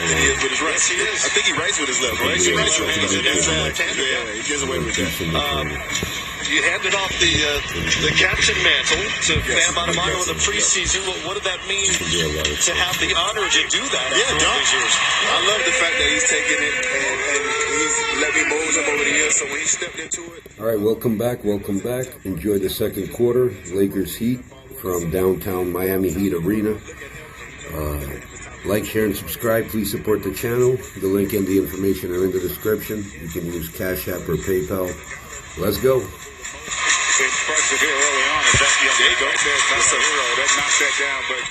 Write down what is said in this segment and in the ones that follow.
than he is with his right. Yes, he is. I think he writes with his left, right? He writes with his left. That's left-handed. Yeah, he gets away with that. You handed off the captain mantle to Bam Adebayo in the preseason. What did that mean to have the honor to do that after all these years? I love the fact that he's taking it and he's let me mold him over the years. So when he stepped into it. All right, welcome back. Enjoy the second quarter. Lakers Heat from downtown Miami Heat Arena. Like, share, and subscribe. Please support the channel. The link and the information are in the description. You can use Cash App or PayPal. Let's go. Impressive here early on. There you go. That's a hero. That knocked that down, but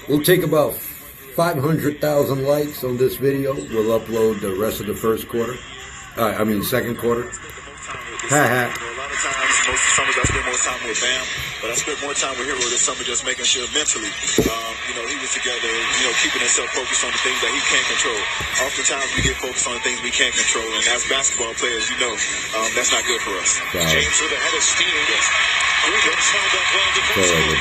we'll take about 500,000 likes on this video. We'll upload the rest of the second quarter. A lot of times, most of the summers, I spend more time with Bam, but I spent more time with Hero this summer just making sure mentally, he was together, keeping himself focused on the things that he can't control. Oftentimes, we get focused on the things we can't control, and as basketball players, that's not good for us. Wow. James with a head of steam. Yes. Wiggins held up well defensively.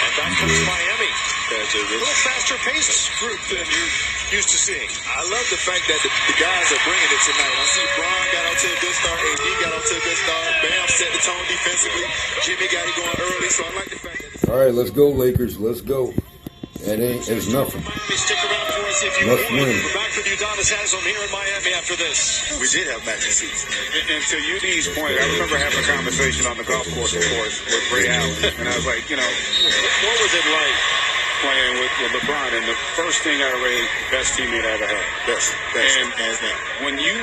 And back comes Miami. A little faster paced group than you're used to seeing. I love the fact that the guys are bringing it tonight. I see Bron got out to a good start, AD got out to a good start, Bam set the tone defensively, Jimmy got it going early, so I like the fact that all right, let's go, Lakers, let's go. It's nothing. Stick around for us if you must win. We're back with Udonis Haslem here in Miami after this. We did have matching seats. And to UD's point, I remember having a conversation on the golf course, of course, with Ray Allen, and I was like, what was it like playing with LeBron? And the first thing I read, best teammate I ever had. Best. And hands down. When you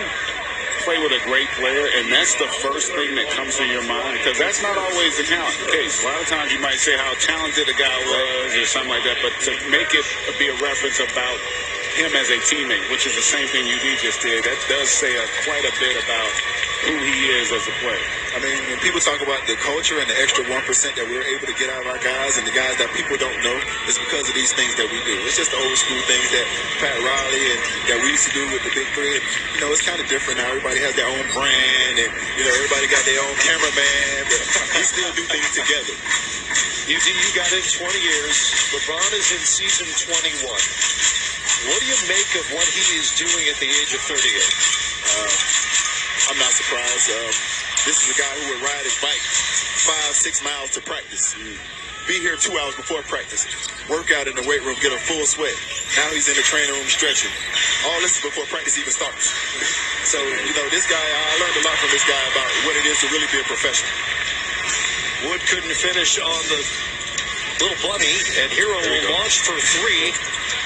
play with a great player, and that's the first thing that comes to your mind, because that's not always the case. A lot of times you might say how talented a guy was or something like that, but to make it be a reference about him as a teammate, which is the same thing UD just did, that does say quite a bit about who he is as a player. I mean, when people talk about the culture and the extra 1% that we're able to get out of our guys and the guys that people don't know, it's because of these things that we do. It's just the old school things that Pat Riley and that we used to do with the Big Three. And, it's kind of different now. Everybody has their own brand and, everybody got their own cameraman, but we still do things together. UD, you got it 20 years. LeBron is in season 21. What do you make of what he is doing at the age of 38? I'm not surprised. This is a guy who would ride his bike 5-6 miles to practice. Be here 2 hours before practice. Work out in the weight room, get a full sweat. Now he's in the training room stretching. All this is before practice even starts. So, this guy, I learned a lot from this guy about what it is to really be a professional. Wood couldn't finish on the little bunny, and Hero will launch for three.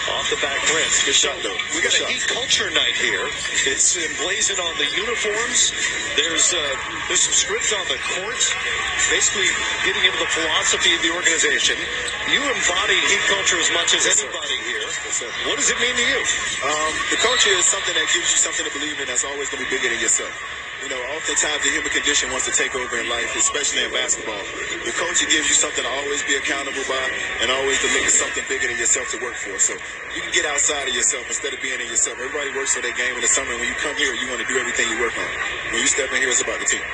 Off the back rim. Good shot, though. We got a Heat culture night here. It's emblazoned on the uniforms. There's some script on the court. Basically getting into the philosophy of the organization. You embody Heat culture as much as anybody here. What does it mean to you? The culture is something that gives you something to believe in that's always going to be bigger than yourself. Oftentimes the human condition wants to take over in life, especially in basketball. The culture gives you something to always be accountable by and always to look at something bigger than yourself to work for. So you can get outside of yourself instead of being in yourself. Everybody works for their game in the summer, and when you come here, you want to do everything you work on. When you step in here, it's about the team.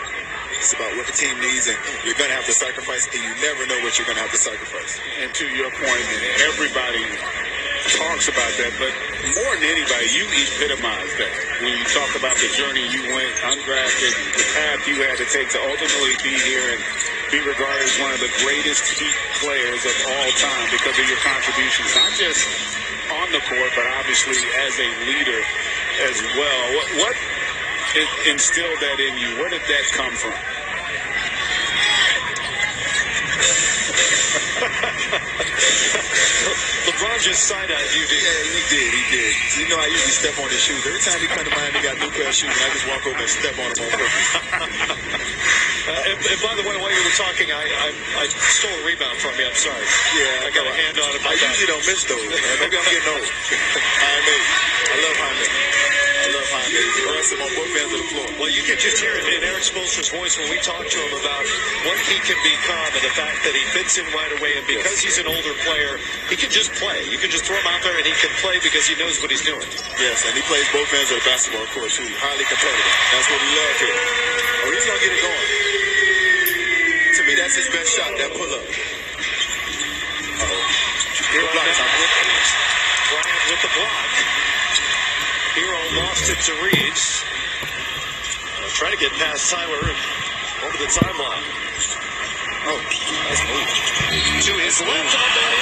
It's about what the team needs, and you're going to have to sacrifice, and you never know what you're going to have to sacrifice. And to your point, everybody talks about that, but more than anybody, you epitomize that. When you talk about the journey you went undrafted, the path you had to take to ultimately be here and be regarded as one of the greatest Heat players of all time because of your contributions, not just on the court, but obviously as a leader as well. What instilled that in you? Where did that come from? LeBron just side-eyed you, did. Yeah, he did. I usually step on his shoes. Every time he come to Miami, he got a new pair of shoes, and I just walk over and step on them on purpose. And by the way, while you were talking, I stole a rebound from you. I'm sorry. Yeah. I got a hand on it. I usually don't miss those, man. Maybe I'm getting old. Jaime. I love Jaime. He's aggressive on both ends of the floor. Well, you can just hear it in Eric Spoelstra's voice when we talk to him about what he can become and the fact that he fits in right away. And because he's an older player, he can just play. You can just throw him out there and he can play because he knows what he's doing. Yes, and he plays both ends of the basketball court, too. Highly competitive. That's what we love here. Oh, he's going to get it going. To me, that's his best shot, that pull-up. Here, block time. Bryant with with the block. Hero lost it to Reeves. Trying to get past Tyler and over the timeline. Oh, nice move. To his left on that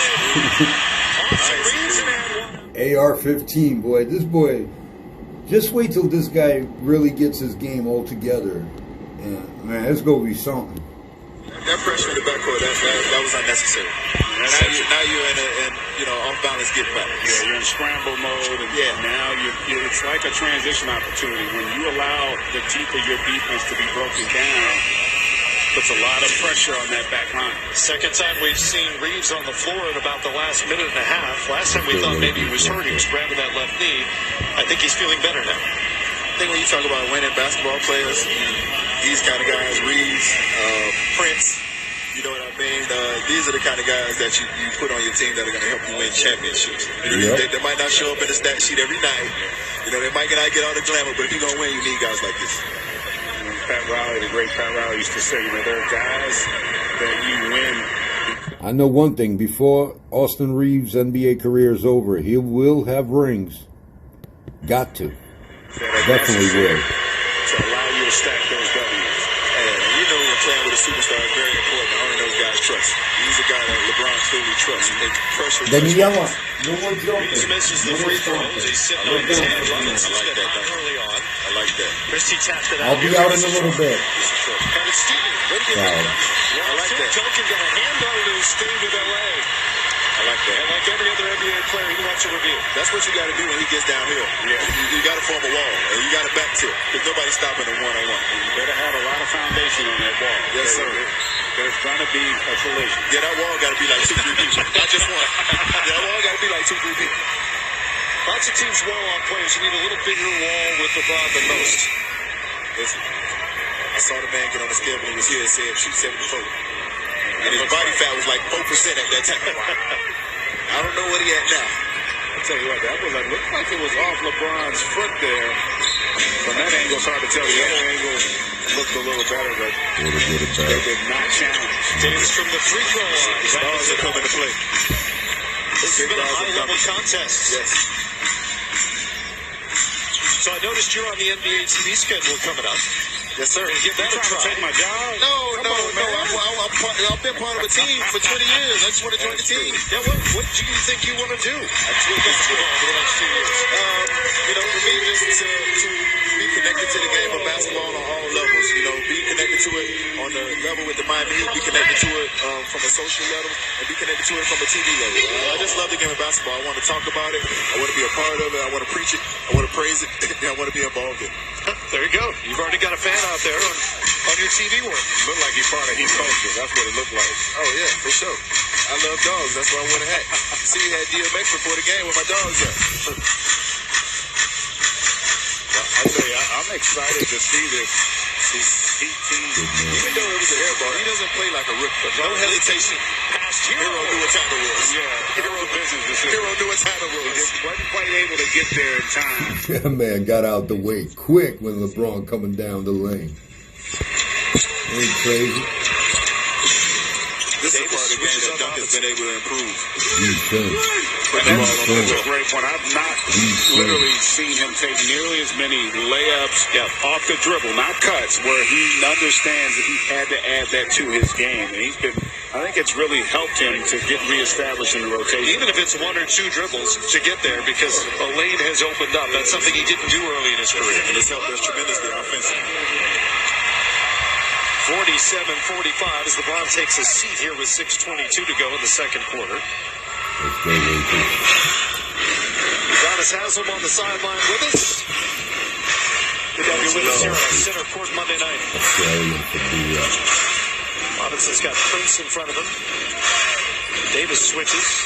end. AR-15, boy. This boy, just wait till this guy really gets his game all together. And, man, it's going to be something. That pressure in the backcourt, that was unnecessary. Now you're in off balance get back. Yeah, you're in scramble mode, and now it's like a transition opportunity. When you allow the teeth of your defense to be broken down, puts a lot of pressure on that back line. Second time we've seen Reeves on the floor in about the last minute and a half. Last time we thought maybe he was hurt. He was grabbing that left knee. I think he's feeling better now. I think when you talk about winning basketball players, these kind of guys, Reeves, Prince, you know what I mean? These are the kind of guys that you put on your team that are going to help you win championships. They might not show up in the stat sheet every night. They might not get all the glamour, but if you're going to win, you need guys like this. Pat Riley, the great Pat Riley, used to say, there are guys that you win. I know one thing. Before Austin Reeves' NBA career is over, he will have rings. Got to. Definitely will. To allow you to stack those W's. And when playing with a superstar is very important. Owning those guys' trust. He's a guy that LeBron truly trusts. Pressure. Daniela, no more joking. Reeves misses the free throws. He's sitting on his hand. Robinson's got hot early on. I like that. Christie tapped it out. I'll be out in a little bit. And it's Steven. I like that. Duncan got a hand on to stay with L.A. I like that. And like every other NBA player, he wants a review. That's what you got to do when he gets downhill. Yeah. You got to form a wall, and you got to back tip, because nobody's stopping him one-on-one. You better have a lot of foundation on that wall. Yes, sir. There's going to be a collision. Yeah, that wall got to be like 2-3 people, not just one. That wall got to be like 2-3 people. Lots of teams' wall-on players. You need a little bigger wall with LeBron than most. Listen, I saw the man get on the scale when he was here and said, shoot 74. And his body fat was like 4% at that time. I don't know what he had now. I'll tell you what, that looked like it was off LeBron's foot there. From that angle, it's hard to tell. The other angle looked a little better, but they did not challenge. Davis from the free throw line. His balls are coming to play. This has been a high-level contest. Yes. So I noticed you're on the NBA TV schedule coming up. Yes, sir. Give that a Trying to try. take my job? No. I've been part of a team for 20 years. I just want to join the team. Yeah, what do you think you want to do? I just want to basketball for the next few years. For me, just to be connected to the game of basketball on all levels. Be connected to it on the level with the Miami Heat. Be connected to it from a social level, and be connected to it from a TV level. I just love the game of basketball. I want to talk about it. I want to be a part of it. I want to preach it. I want to praise it. I want to be involved in it. There you go. You've already got a fan out there on your TV work. Looked like he's part of Heat culture. That's what it looked like. Oh, yeah, for sure. I love dogs. That's why I wore the hat. See, he had DMX before the game with my dogs at. I tell you, I'm excited to see this Heat team. Even though it was an air ball, he doesn't play like a rookie. No hesitation. Past Hero knew what time it was. Yeah, Hero business decision. Hero knew what time it He was. just wasn't quite able to get there in time. That man got out the way quick when LeBron coming down the lane. Ain't crazy. This is part of the game that Duncan's been able to improve. And that's a great point. I've not literally seen him take nearly as many layups off the dribble, not cuts, where he understands that he had to add that to his game. And I think it's really helped him to get reestablished in the rotation. Even if it's one or two dribbles to get there, because a lane has opened up. That's something he didn't do early in his career. And it's helped us tremendously offensively. 47-45 as LeBron takes a seat here with 6:22 to go in the second quarter. Let's go, Lakers. Udonis Haslem on the sideline with us. Good to have you with us here on Center Court Monday night. Australian for the Robinson's got Prince in front of him. Davis switches.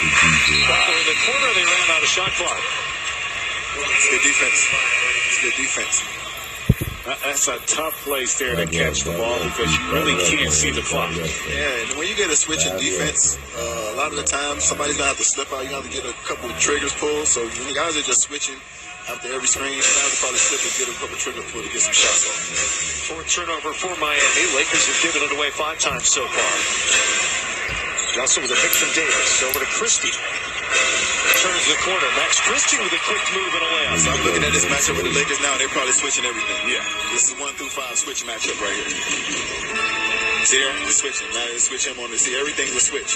In the corner, they ran out of shot clock. It's good defense. It's good defense. That's a tough place there to catch the ball because you really can't see the clock. Yeah, and when you get a switch in defense, a lot of the time somebody's going to have to slip out. You have to get a couple of triggers pulled. So when the guys are just switching after every screen, guys will probably slip and get a couple of triggers pulled to get some shots off. Fourth turnover for Miami. Lakers have given it away 5 times so far. Johnson with a pick from Davis. Over to Christie. turns the corner. Max Christian with a quick move and a layup. So I'm looking at this matchup with the Lakers now. They're probably switching everything. Yeah. This is 1 through 5 switch matchup right here. See there? They're switching. Now they switch him on the see. Everything will switch.